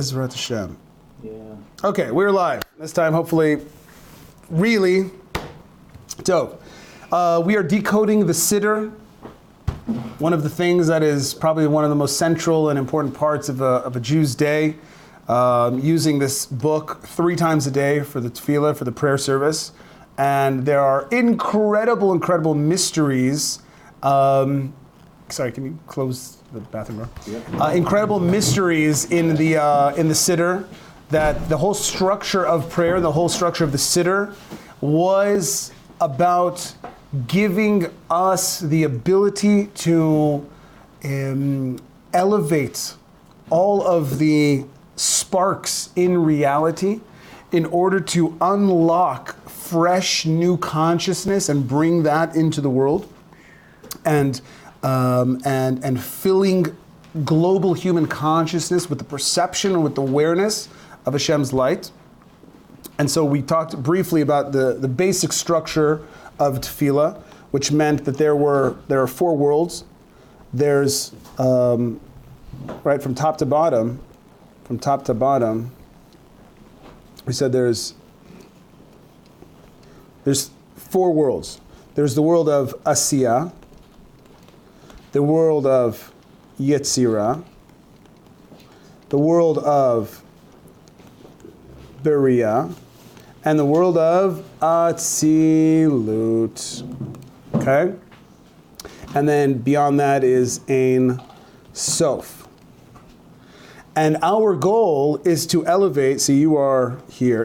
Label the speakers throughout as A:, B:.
A: Ezrat Hashem.
B: Yeah.
A: Okay, we're live. This time, hopefully, really dope. We are decoding the siddur. One of the things that is probably one of the most central and important parts of a Jew's day. Using this book 3 times a day for the Tefilah, for the prayer service. And there are incredible mysteries. Sorry, can you close the bathroom door?
B: Yeah.
A: Incredible mysteries in the siddur, that the whole structure of prayer, the whole structure of the siddur, was about giving us the ability to elevate all of the sparks in reality in order to unlock fresh new consciousness and bring that into the world, and filling global human consciousness with the perception and with the awareness of Hashem's light. And so we talked briefly about the basic structure of Tefilah, which meant that there are 4 worlds. There's right from top to bottom. We said there's 4 worlds. There's the world of Asiyah, the world of Yetzirah, the world of Beriah, and the world of Atzilut. Okay? And then beyond that is Ein Sof. And our goal is to elevate, see, you are here.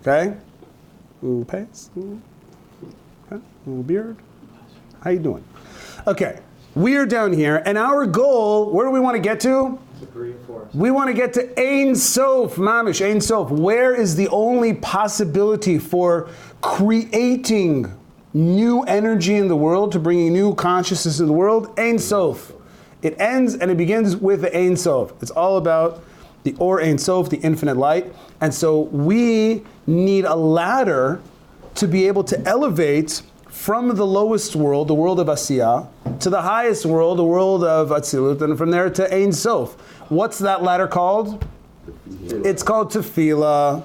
A: Okay? Little pace. Okay. Little beard. How you doing? Okay. We're down here, and our goal, where do we want to get to? We want to get to Ein Sof, Mamish, Ein Sof. Where is the only possibility for creating new energy in the world, to bringing new consciousness in the world? Ein Sof. It ends and it begins with the Ein Sof. It's all about the Or Ein Sof, the infinite light. And so we need a ladder to be able to elevate from the lowest world, the world of Asiyah, to the highest world, the world of Atzilut, and from there to Ein Sof. What's that ladder called? It's called Tefilah.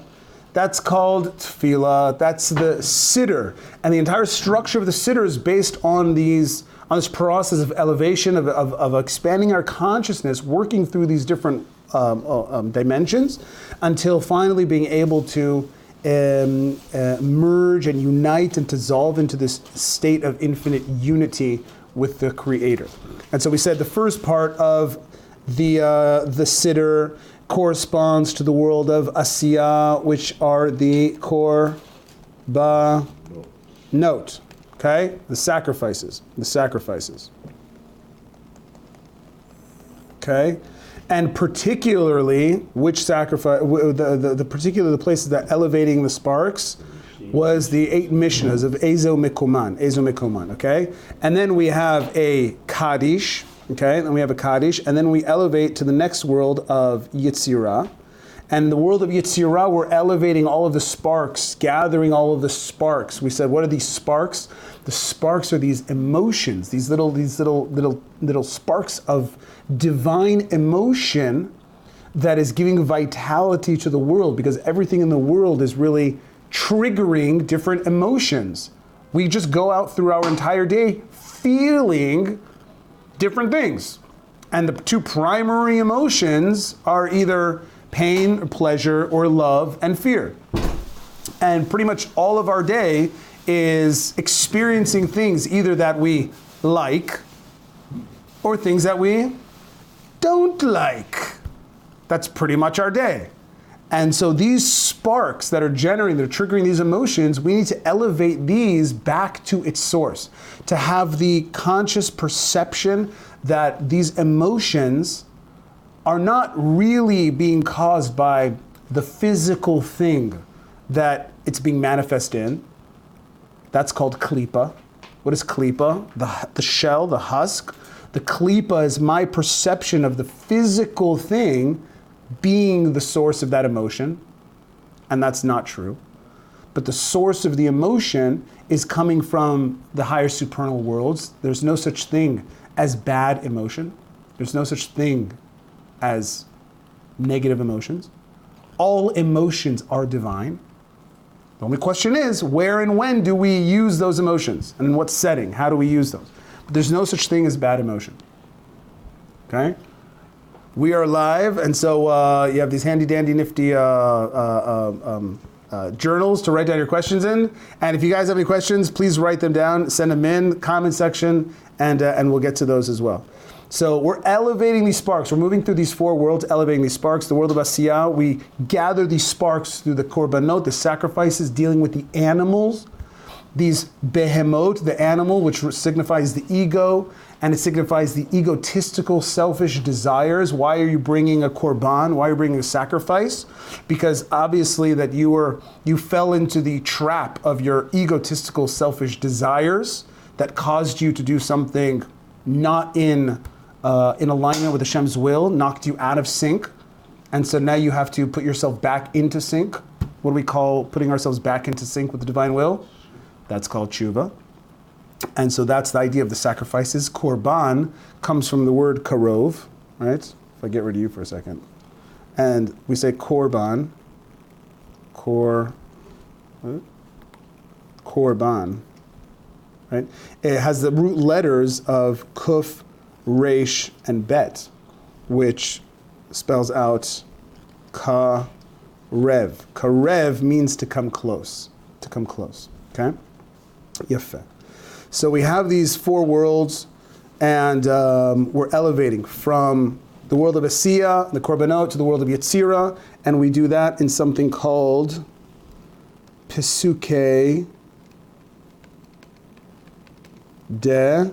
A: That's called Tefilah. That's the siddur. And the entire structure of the siddur is based on this process of elevation, of expanding our consciousness, working through these different dimensions, until finally being able to merge and unite and dissolve into this state of infinite unity with the Creator. And so we said the first part of the siddur corresponds to the world of Asiyah, which are the korbanot, okay? The sacrifices. Okay? And particularly, which sacrifice, the places that elevating the sparks was the 8 Mishnahs of Ezo Mikoman, okay? And then we have a Kaddish, okay? And then we elevate to the next world of Yetzirah. And in the world of Yetzirah, we're elevating all of the sparks, gathering all of the sparks. We said, what are these sparks? The sparks are these emotions, these little sparks of divine emotion that is giving vitality to the world, because everything in the world is really triggering different emotions. We just go out through our entire day feeling different things. And the 2 primary emotions are either pain, or pleasure, or love and fear. And pretty much all of our day is experiencing things either that we like or things that we don't like. That's pretty much our day. And so these sparks that are triggering these emotions, we need to elevate these back to its source, to have the conscious perception that these emotions are not really being caused by the physical thing that it's being manifest in. That's called klipa. What is klipa? The shell, the husk. The klipa is my perception of the physical thing being the source of that emotion, and that's not true. But the source of the emotion is coming from the higher supernal worlds. There's no such thing as bad emotion. There's no such thing as negative emotions. All emotions are divine. The only question is, where and when do we use those emotions? And in what setting? How do we use those? But there's no such thing as bad emotion. Okay? We are live, and so you have these handy-dandy, nifty journals to write down your questions in. And if you guys have any questions, please write them down, send them in, comment section, and we'll get to those as well. So we're elevating these sparks. We're moving through these four worlds, elevating these sparks. The world of Asiyah, we gather these sparks through the korbanot, the sacrifices, dealing with the animals. These behemoth, the animal, which signifies the ego, and it signifies the egotistical, selfish desires. Why are you bringing a korban? Why are you bringing a sacrifice? Because obviously that you fell into the trap of your egotistical, selfish desires that caused you to do something not in alignment with Hashem's will, knocked you out of sync. And so now you have to put yourself back into sync. What do we call putting ourselves back into sync with the divine will? That's called tshuva. And so that's the idea of the sacrifices. Korban comes from the word karov, right? If I get rid of you for a second. And we say korban, korban, right? It has the root letters of kuf, resh, and bet, which spells out karev. Karev means to come close, okay? Yafeh. So we have these four worlds, and we're elevating from the world of Asiyah, the korbanot, to the world of Yetzirah, and we do that in something called Pesukei de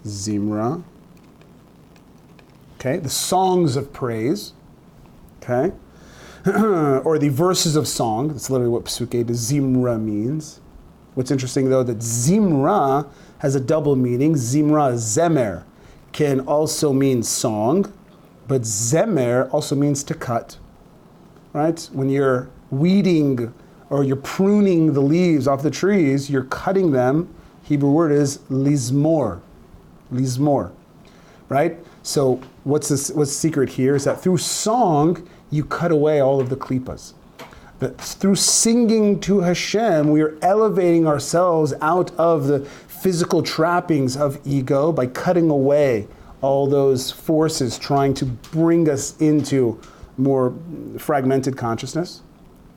A: Zimra. Okay, the songs of praise. Okay, or the verses of song. That's literally what Pesukei de Zimra means. What's interesting, though, that Zimra has a double meaning. Zimra, zemer, can also mean song, but zemer also means to cut, right? When you're weeding or you're pruning the leaves off the trees, you're cutting them. Hebrew word is lizmor, right? So what's the secret here is that through song, you cut away all of the klippas. But through singing to Hashem, we are elevating ourselves out of the physical trappings of ego by cutting away all those forces trying to bring us into more fragmented consciousness.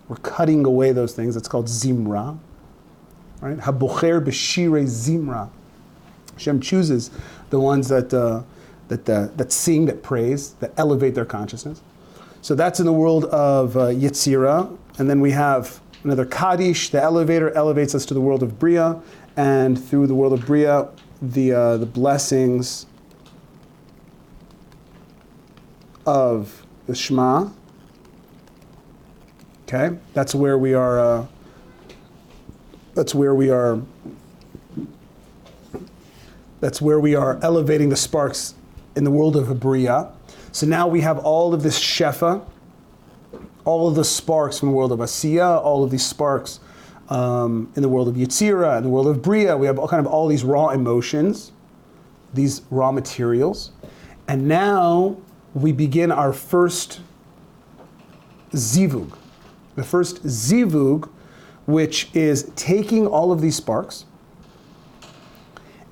A: We're cutting away those things. That's called Zimra. Right? Habocher b'shirei Zimra. Hashem chooses the ones that sing, that praise, that elevate their consciousness. So that's in the world of Yetzirah. And then we have another Kaddish, the elevator, elevates us to the world of Bria. And through the world of Bria, the blessings of the Shema. Okay, that's where we are. That's where we are elevating the sparks in the world of Bria. So now we have all of this shefa, all of the sparks from the world of Asiyah, all of these sparks in the world of Yetzirah, in the world of Bria. We have all these raw emotions, these raw materials. And now we begin our first zivug. The first zivug, which is taking all of these sparks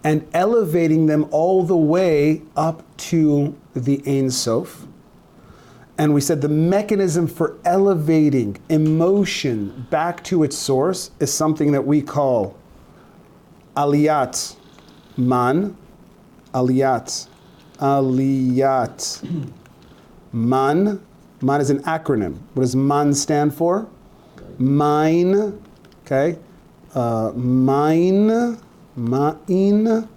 A: and elevating them all the way up to the Ein Sof. And we said the mechanism for elevating emotion back to its source is something that we call aliyat man. Aliyat man. Man is an acronym. What does man stand for? Mine. Okay. Mine. Ma'in.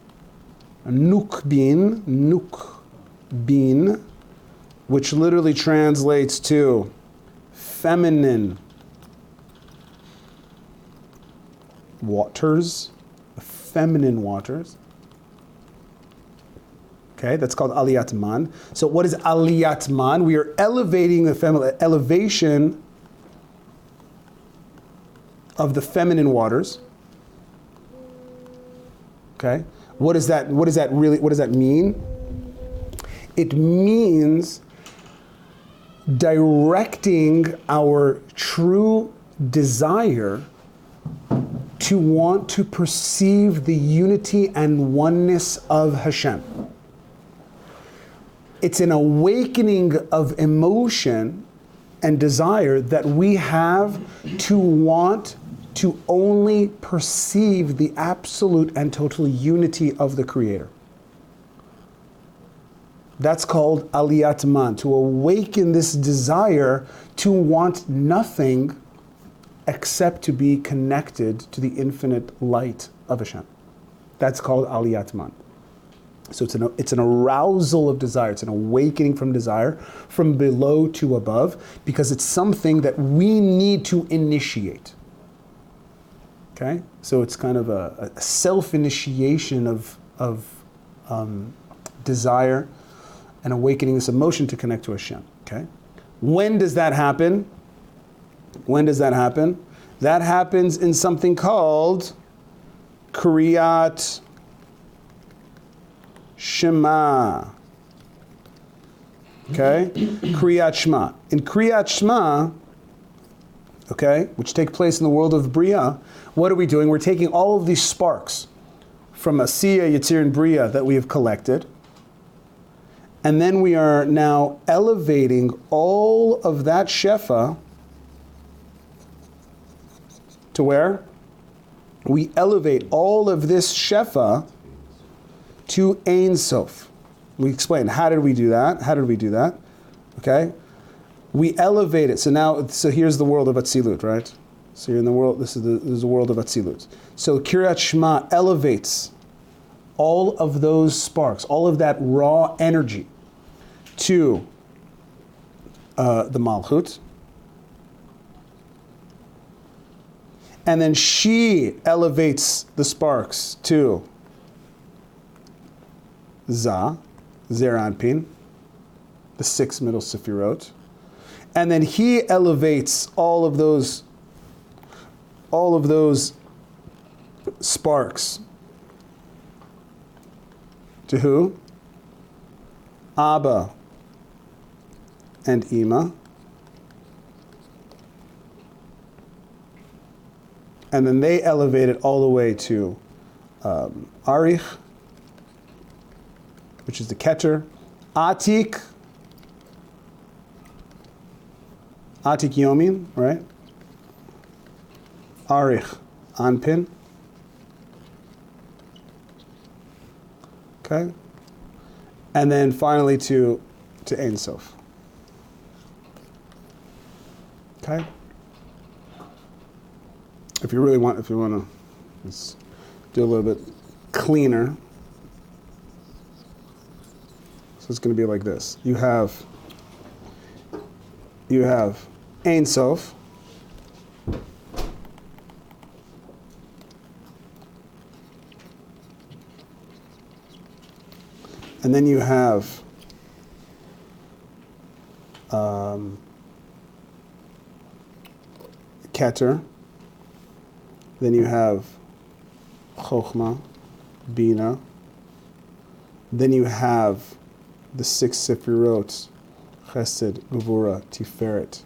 A: Nukbin, which literally translates to feminine waters, feminine waters. Okay, that's called aliyat man. So what is aliyat man? We are elevating the elevation of the feminine waters. Okay, What does that mean? It means directing our true desire to want to perceive the unity and oneness of Hashem. It's an awakening of emotion and desire that we have to want to only perceive the absolute and total unity of the Creator. That's called aliyat man, to awaken this desire to want nothing except to be connected to the infinite light of Hashem. That's called aliyat man. So it's an arousal of desire. It's an awakening from desire, from below to above, because it's something that we need to initiate. Okay? So it's kind of a self-initiation of desire and awakening this emotion to connect to Hashem. Okay? When does that happen? When does that happen? That happens in something called Kriyat Shema. Okay? Kriyat Shema. In Kriyat Shema, okay, which take place in the world of Bria, what are we doing? We're taking all of these sparks from Asiya, Yitzir, and Bria that we have collected, and then we are now elevating all of that Shefa to where? We elevate all of this Shefa to Ein Sof. We explained, how did we do that? How did we do that? Okay? We elevate it. So here's the world of Atzilut, right? So you're in the world, this is the world of Atzilut. So Kiryat Shema elevates all of those sparks, all of that raw energy to the Malchut. And then she elevates the sparks to Za, Zer Anpin, the 6 middle Sefirot. And then he elevates all of those sparks to who? Abba and Ima. And then they elevate it all the way to Arich, which is the Keter. Atik Yomin, right? Arich Anpin. Okay? And then finally to Ein Sof. Okay? If you want to let's do a little bit cleaner. So it's going to be like this. You have Ein Sof, and then you have Keter, then you have Chokhmah, Bina, then you have the 6 Sefirot, Chesed, Gevura, Tiferet,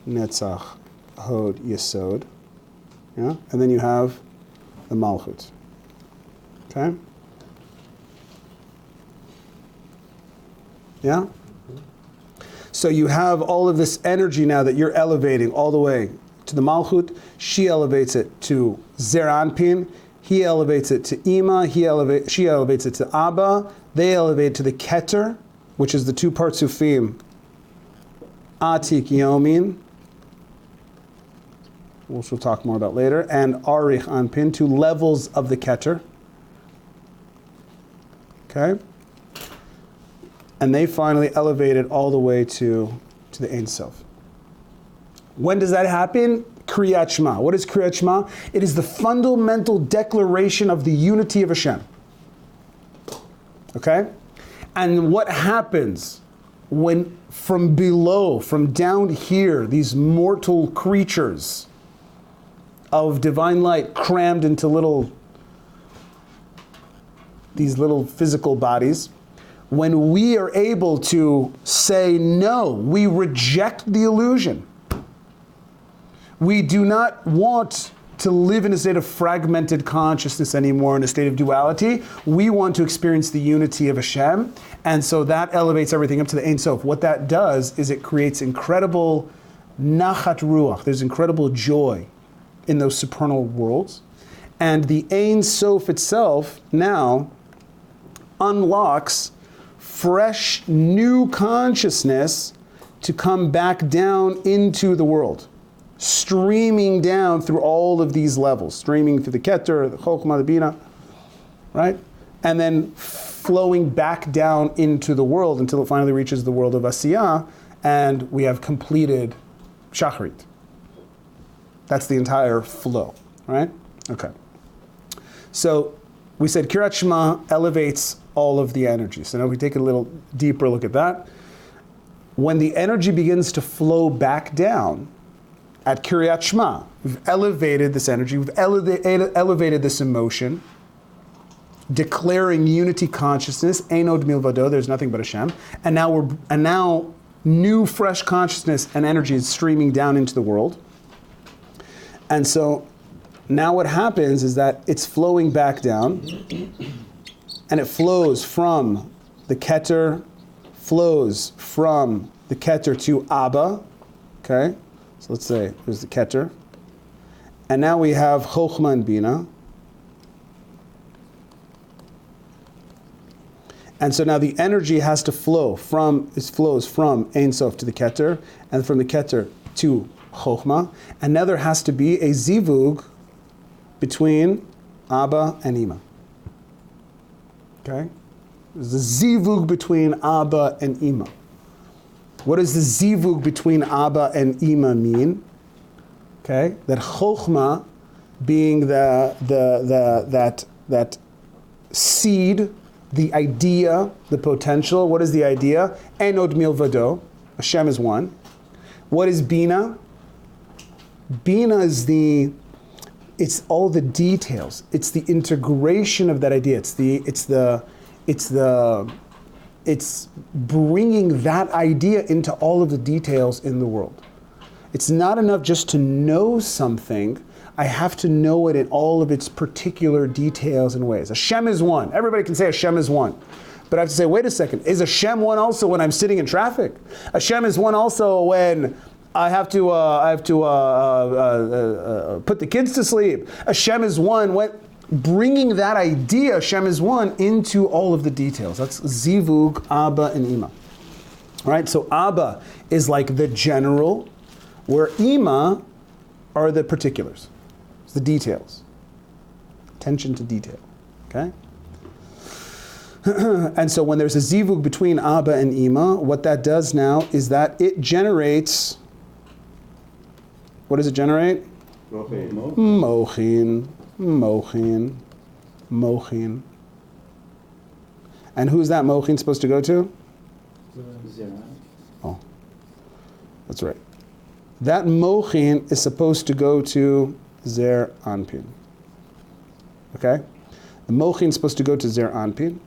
A: Netzach, Hod, Yesod. Yeah? And then you have the Malchut. Okay? Yeah? So you have all of this energy now that you're elevating all the way to the Malchut. She elevates it to Zer Anpin. He elevates it to Ima. She elevates it to Abba. They elevate to the Keter, which is the 2 Partsufim, Atik Yomin, which we'll talk more about later, and Arich Anpin, 2 levels of the Keter. Okay? And they finally elevate it all the way to the Ein Sof. When does that happen? Kriyat Shema. What is Kriyat Shema? It is the fundamental declaration of the unity of Hashem. Okay? And what happens when from below, from down here, these mortal creatures of divine light crammed into little these little physical bodies, when we are able to say no, we reject the illusion. We do not want to live in a state of fragmented consciousness anymore, in a state of duality. We want to experience the unity of Hashem, and so that elevates everything up to the Ein Sof. What that does is it creates incredible nachat ruach. There's incredible joy in those supernal worlds, and the Ein Sof itself now unlocks fresh, new consciousness to come back down into the world, streaming down through all of these levels, streaming through the Keter, the Chokhmah, the Bina, right? And then flowing back down into the world until it finally reaches the world of Asiyah, and we have completed Shacharit. That's the entire flow, right? Okay. So we said Kiryat Shema elevates all of the energy. So now we take a little deeper look at that. When the energy begins to flow back down, at Kiryat Shema, we've elevated this energy, we've elevated this emotion, declaring unity consciousness, Ein Od Milvado, there's nothing but Hashem, and now new fresh consciousness and energy is streaming down into the world. And so now what happens is that it's flowing back down, and it flows from the Keter, flows from the Keter to Abba, okay? So let's say there's the Keter. And now we have Chokhmah and Bina. And so now the energy has to flows from Ein Sof to the Keter, and from the Keter to Chokhmah. And now there has to be a zivug between Abba and Ima. Okay? There's a zivug between Abba and Ima. What does the zivug between Abba and Ima mean? Okay, that Chokhmah being that seed, the idea, the potential. What is the idea? Ein Od Milvado. Hashem is one. What is Bina? Bina is it's all the details. It's the integration of that idea. It's bringing that idea into all of the details in the world. It's not enough just to know something. I have to know it in all of its particular details and ways. Hashem is one. Everybody can say Hashem is one. But I have to say, wait a second, is Hashem one also when I'm sitting in traffic? Hashem is one also when I have to put the kids to sleep. Hashem is one when... Bringing that idea, Hashem is one, into all of the details. That's Zivug, Abba, and Ima. All right, so Abba is like the general, where Ima are the particulars. It's the details. Attention to detail, okay? And so when there's a Zivug between Abba and Ima, what that does now is that it generates, what does it generate? Mochin. Mochin. And who's that Mochin supposed to go to? Oh, that's right. That Mochin is supposed to go to Zer Anpin. Okay? The Mochin is supposed to go to Zer Anpin.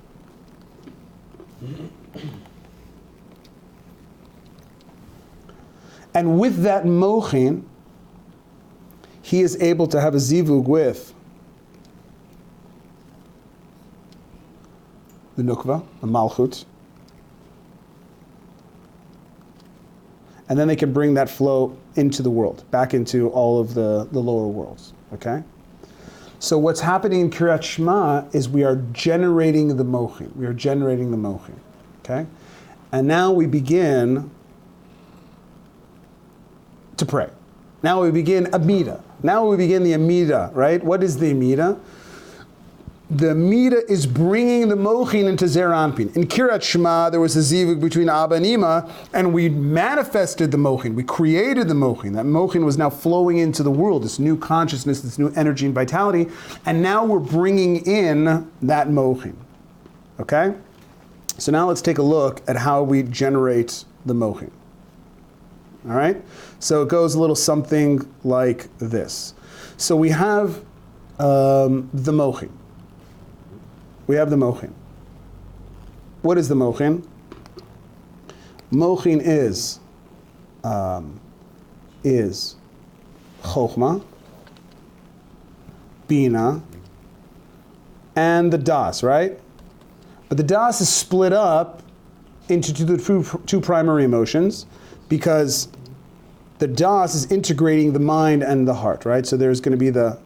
A: And with that Mochin, he is able to have a zivug with the Nukva, the Malchut. And then they can bring that flow into the world, back into all of the lower worlds, okay? So what's happening in Kiryat Shema is we are generating the Mochin. We are generating the Mochin, okay? And now we begin to pray. Now we begin Amida. Now we begin the Amida, right? What is the Amida? The Amida is bringing the Mochin into Zer Anpin. In Kiryat Shema, there was a zivug between Abba and Ima, and we manifested the Mochin. We created the Mochin. That Mochin was now flowing into the world, this new consciousness, this new energy and vitality, and now we're bringing in that Mochin. Okay? So now let's take a look at how we generate the Mochin. All right? So it goes a little something like this. So we have the Mochin. We have the mochin. What is the mochin? Mochin is chokhmah, bina, and the das, right? But the das is split up into two primary emotions because the das is integrating the mind and the heart, right? So there's going to be the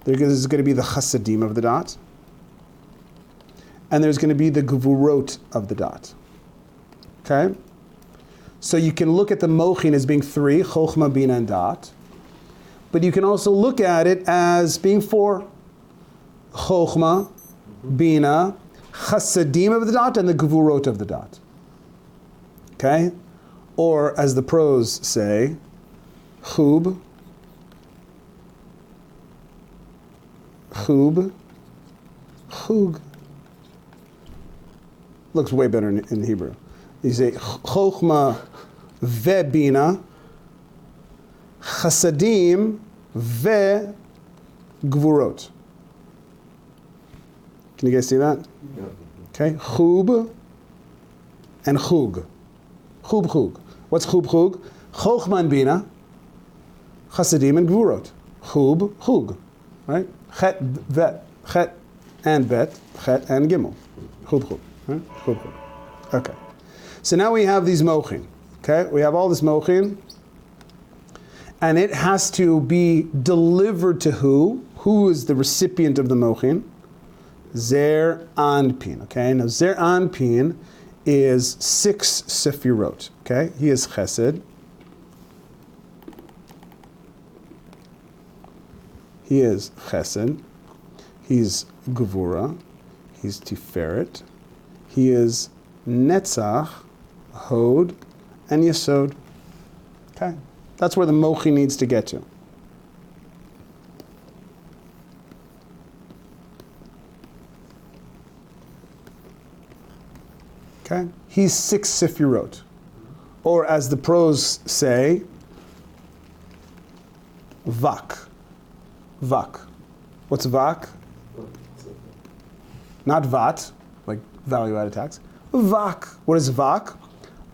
A: chasadim of the dot, and there's going to be the gevurot of the dot. Okay? So you can look at the mochin as being three, chokhmah, bina, and dot. But you can also look at it as being four, chokhmah, bina, chasadim of the dot, and the gevurot of the dot. Okay? Or, as the pros say, chub, chug. Looks way better in Hebrew. You say chokhmah ve bina, chasadim ve gvurot. Can you guys see that?
B: Yeah.
A: Okay, chub and chug. Chub. What's chub? Chokhmah and bina, chasadim and gvurot. Chug. Right? Chet, vet. Chet and bet. Chet and gimel. Chub. Right? Chub. Okay. So now we have these mochin. Okay? We have all this mochin. And it has to be delivered to who? Who is the recipient of the mochin? Zer Anpin. Okay? Now Zer Anpin is 6 sefirot. Okay? He is chesed. He's gevura. He's tiferet. He is netzach, hod, and yesod. Okay? That's where the mochin needs to get to. Okay? He's 6 sefirot. Or as the pros say, vak. Vak. What's vak? Not vat, like value-added tax. Vak. What is vak?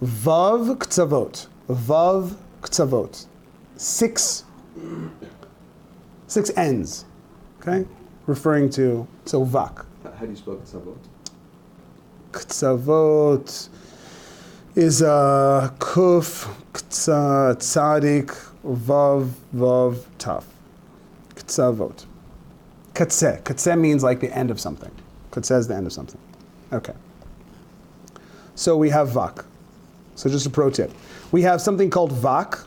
A: Vav ktsavot. Vav ktsavot. 6 ends. Okay? Referring to, so vak.
B: How do you spell ktsavot?
A: Ktsavot is kuf, tzadik, vav, taf. Ktsavot. Katzeh. Katzeh means like the end of something. Katzeh is the end of something. Okay. So we have vak. So just a pro tip. We have something called vak,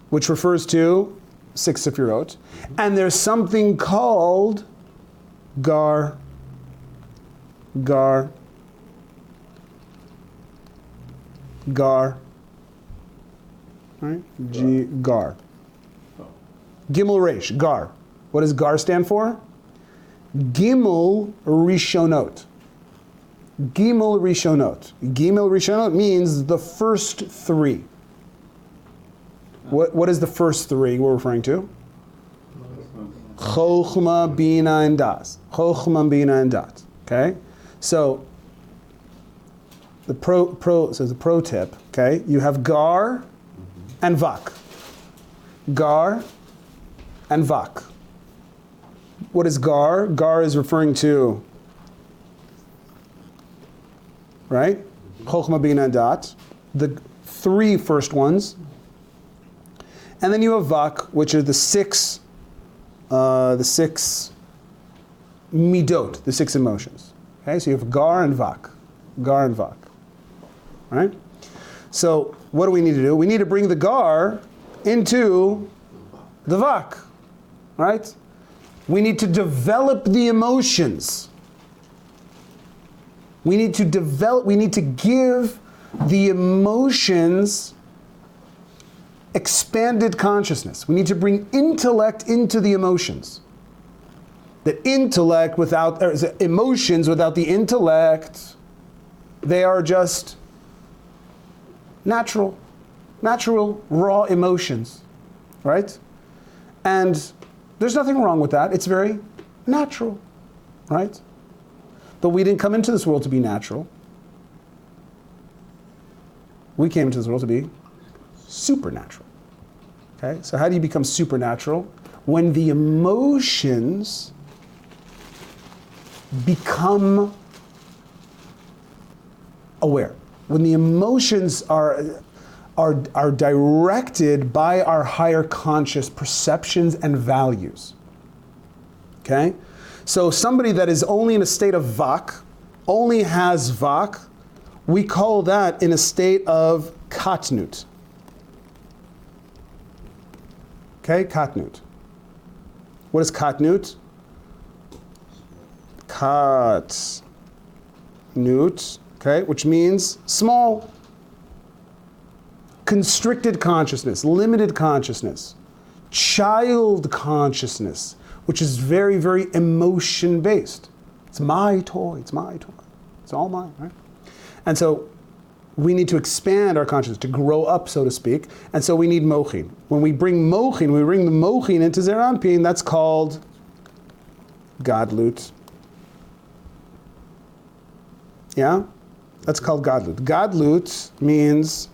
A: which refers to 6 sefirot. And there's something called gar. Right? Gar. Gimel Resh, gar. What does gar stand for? Gimel Rishonot. Gimel Rishonot. Gimel Rishonot means the first 3. What is the first 3 we're referring to? Chokhmah, bina, and das. Chokhmah, bina, and dat. Okay? So the pro tip, okay? You have gar and vak. Gar and vak. What is gar? Gar is referring to, right? Chokhmah, bina, and dat. The 3 first ones. And then you have vak, which are the 6 midot, the 6 emotions. Okay, so you have gar and vak. Gar and vak. Right? So what do we need to do? We need to bring the gar into the vak. Right? We need to develop the emotions. We need to give the emotions expanded consciousness. We need to bring intellect into the emotions. That intellect emotions without the intellect, they are just natural raw emotions, right? And there's nothing wrong with that. It's very natural. right? But we didn't come into this world to be natural. We came into this world to be supernatural. Okay? So how do you become supernatural? When the emotions become aware. When the emotions are directed by our higher conscious perceptions and values. Okay? So somebody that is only in a state of vak, only has vak, we call that in a state of katnut. Okay, katnut. What is katnut? Katnut, okay, which means small. Constricted consciousness, limited consciousness, child consciousness, which is very, very emotion-based. It's my toy, it's my toy. It's all mine, right? And so we need to expand our consciousness, to grow up, so to speak, and so we need mochin. When we bring mochin, we bring the mochin into Zeir Anpin, that's called gadlut. Yeah? That's called gadlut. Gadlut means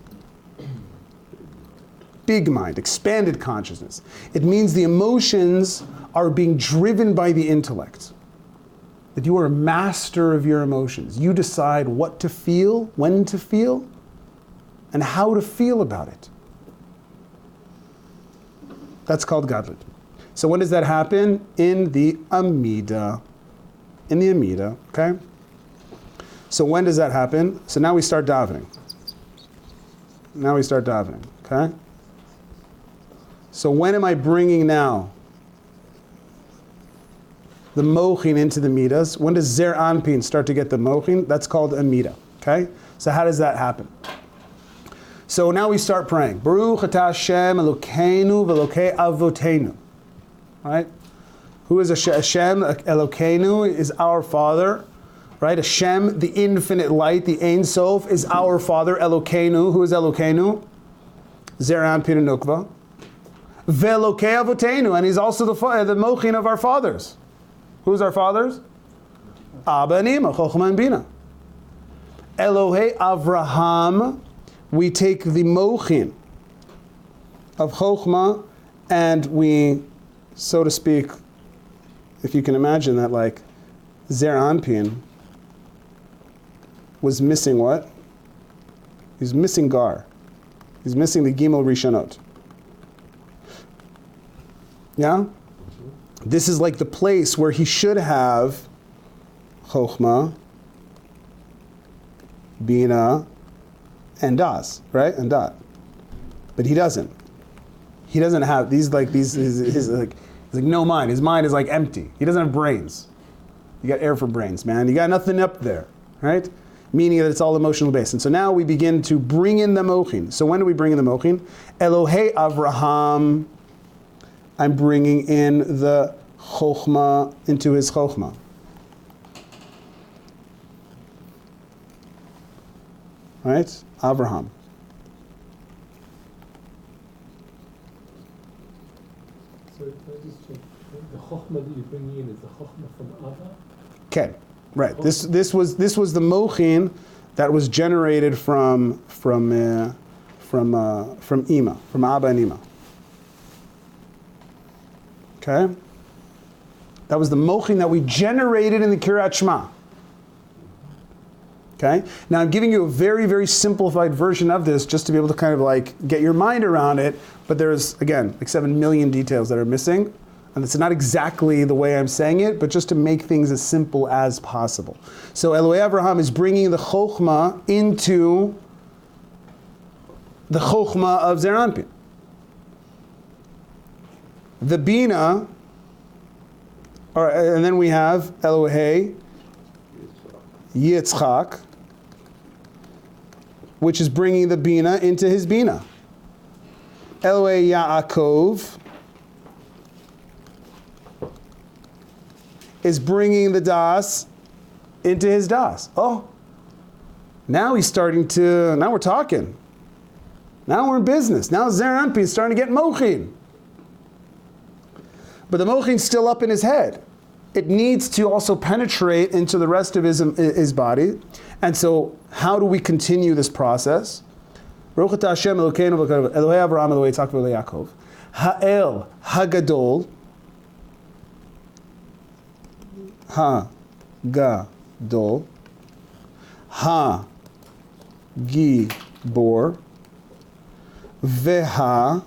A: big mind, expanded consciousness. It means the emotions are being driven by the intellect. That you are a master of your emotions. You decide what to feel, when to feel, and how to feel about it. That's called gadlut. So when does that happen? In the Amida. In the Amida, okay? So when does that happen? So now we start davening. Okay? So when am I bringing now the mochin into the midas? When does Zeir Anpin start to get the mochin? That's called Amida. Okay? So how does that happen? So now we start praying. Baruch atah Hashem Elokeinu v'Elokei Avotenu. Right? Who is Hashem? Elokeinu is our Father. Right? Hashem, the infinite light, the Ein Sof, is our Father. Elokeinu. Who is Elokeinu? Zeir Anpin and Nukva. Ve'Elokei Avotenu. And he's also the mochin of our fathers. Who's our fathers? Abba and Ima, Chochmah and Bina. Elohei Avraham, we take the mochin of Chochmah and we, so to speak, if you can imagine that, like, Zeir Anpin was missing what? He's missing Gar. He's missing the Gimel Rishonot. Yeah? This is like the place where he should have Chochmah, Bina, and Das, right? And Dat. But he doesn't. He doesn't have he's like no mind. His mind is like empty. He doesn't have brains. You got air for brains, man. You got nothing up there, right? Meaning that it's all emotional based. And so now we begin to bring in the mochin. So when do we bring in the mochin? Elohei Avraham, I'm bringing in the Chochmah into his Chochmah. Right? Avraham.
B: So can I just check? The Chochmah that you're bringing in is the Chochmah from Abba?
A: Okay, right. This was the mochin that was generated from Ima, from Abba and Ima. Okay? That was the mochin that we generated in the Kiryat Shema. Okay? Now I'm giving you a very, very simplified version of this just to be able to kind of like get your mind around it, but there's, again, like 7 million details that are missing, and it's not exactly the way I'm saying it, but just to make things as simple as possible. So Elohei Avraham is bringing the Chochmah into the Chochmah of Zeir Anpin. The Bina, and then we have Elohei Yitzchak, which is bringing the Bina into his Bina. Elohei Yaakov is bringing the Das into his Das. Oh, now he's starting to, now we're talking. Now we're in business. Now Zeir Anpin is starting to get mochin. But the mochin's still up in his head. it needs to also penetrate into the rest of his body. And so how do we continue this process? Baruch atah Hashem Elokeinu Elohei Avraham Elohei Yitzchak Elohei Yaakov Ha'el Hagadol Ha-Ga-Dol Ha-Gi-Bor Veha-Nora.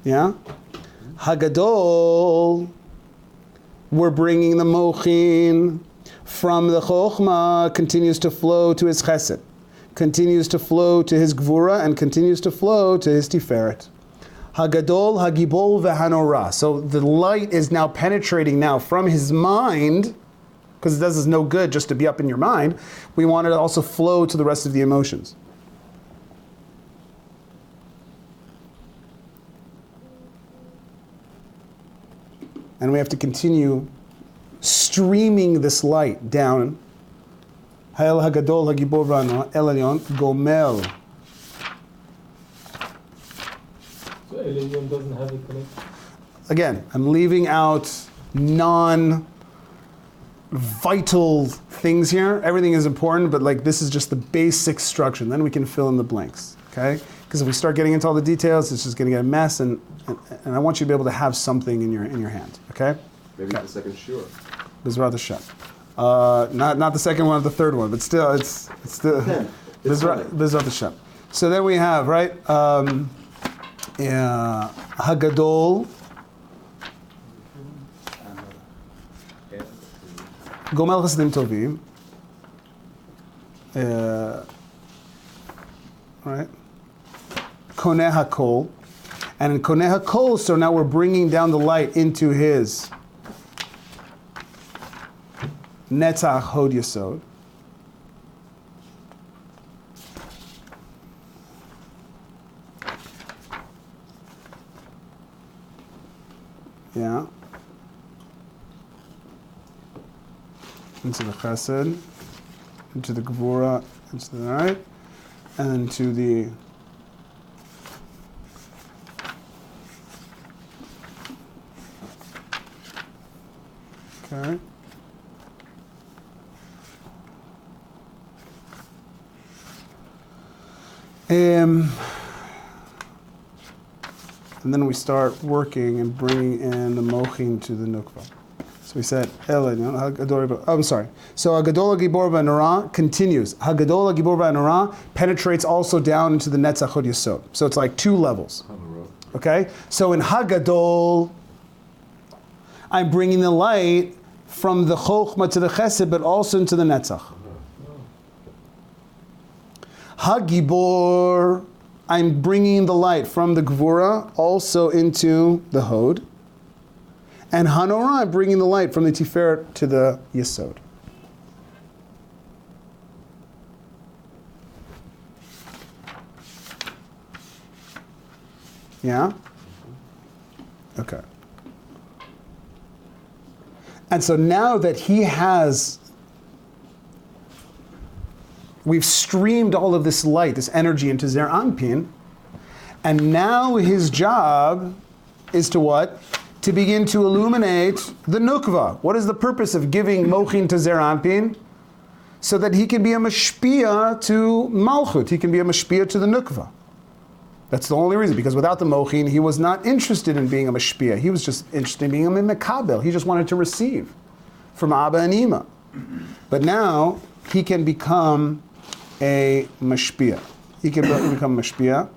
A: Yeah? Hagadol, we're bringing the mochin from the chokhmah, continues to flow to his chesed, continues to flow to his gvura, and continues to flow to his tiferet. Hagadol, hagibol, vehanora. So the light is now penetrating now from his mind, because it does us no good just to be up in your mind. We want it to also flow to the rest of the emotions. And we have to continue streaming this light down. Ha'el hagadol hagibor v'hanora el elyon gomel.
B: So El Elyon doesn't have a connection?
A: Again, I'm leaving out non-vital things here. Everything is important, but like this is just the basic structure. And then we can fill in the blanks, okay? Because if we start getting into all the details, it's just going to get a mess, and I want you to be able to have something in your hand, okay?
C: Maybe the second shur.
A: Bezrat Hashem. Not the second one, the third one, but still, it's still Bezrat Hashem. So then we have, right, Hagadol, Gomel Chasidim Tovim, right, Koneh HaKol, and in Koneh HaKol, so now we're bringing down the light into his Netzach Hod Yesod. Yeah. Into the Chesed, into the Gevura, into the right, and then to the okay. And then we start working and bringing in the mochin to the nukva. So we said, I'm sorry. So Hagadol HaGibor VaNorah continues. Hagadol HaGibor VaNorah penetrates also down into the Netzach Hod Yesod. So it's like two levels. Okay? So in Hagadol, I'm bringing the light from the Chokhmah to the Chesed, but also into the Netzach. Hagibor, I'm bringing the light from the Gvura also into the Hod. And Hanorah, I'm bringing the light from the Tiferet to the Yesod. Yeah? Okay. And so now that he has, we've streamed all of this light, this energy into Zer Anpin, and now his job is to what? To begin to illuminate the nukva. What is the purpose of giving mochin to Zer Anpin? So that he can be a mashpia to Malchut, he can be a mashpia to the nukva. That's the only reason, because without the mochin, he was not interested in being a mashpia. He was just interested in being a mekabel. He just wanted to receive from Abba and Ima. But now, he can become a mashpia. He can become mashpia.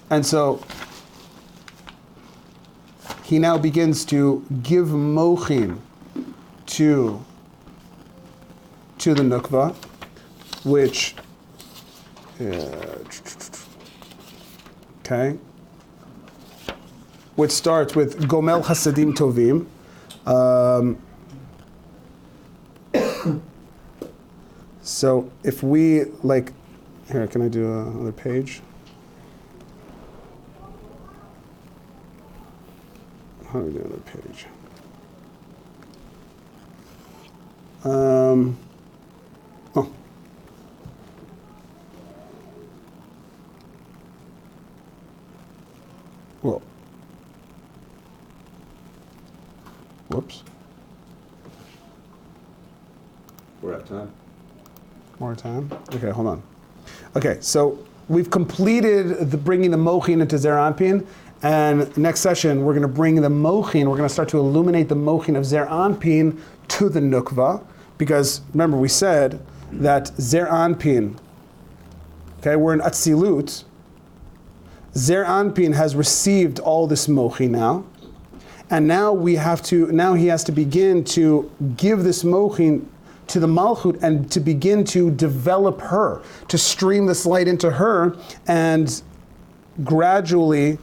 A: And so, he now begins to give mochin to the nukva, which okay, which starts with Gomel Chasadim Tovim. So if we like, here, can I do another page? How do we do another page? Oh. Whoops.
C: We're at time.
A: More time. Okay, hold on. Okay, so we've completed the bringing the mochin into Zer Anpin, and next session we're going to bring the mochin. We're going to start to illuminate the mochin of Zer Anpin to the nukva, because remember we said that Zer Anpin. Okay, we're in Atzilut. Zer Anpin has received all this mochin now, and now he has to begin to give this mochin to the Malchut and to begin to develop her, to stream this light into her and gradually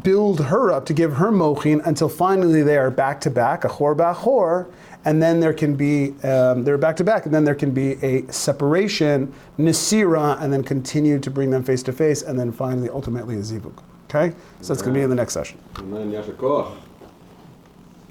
A: build her up, to give her mochin until finally they are back to back, achor ba'achor, and then there can be, they're back to back, and then there can be a separation, nisira, and then continue to bring them face to face, and then finally, ultimately, a zivug. Okay? So that's going to be in the next session.
C: Amen. Yasher koach.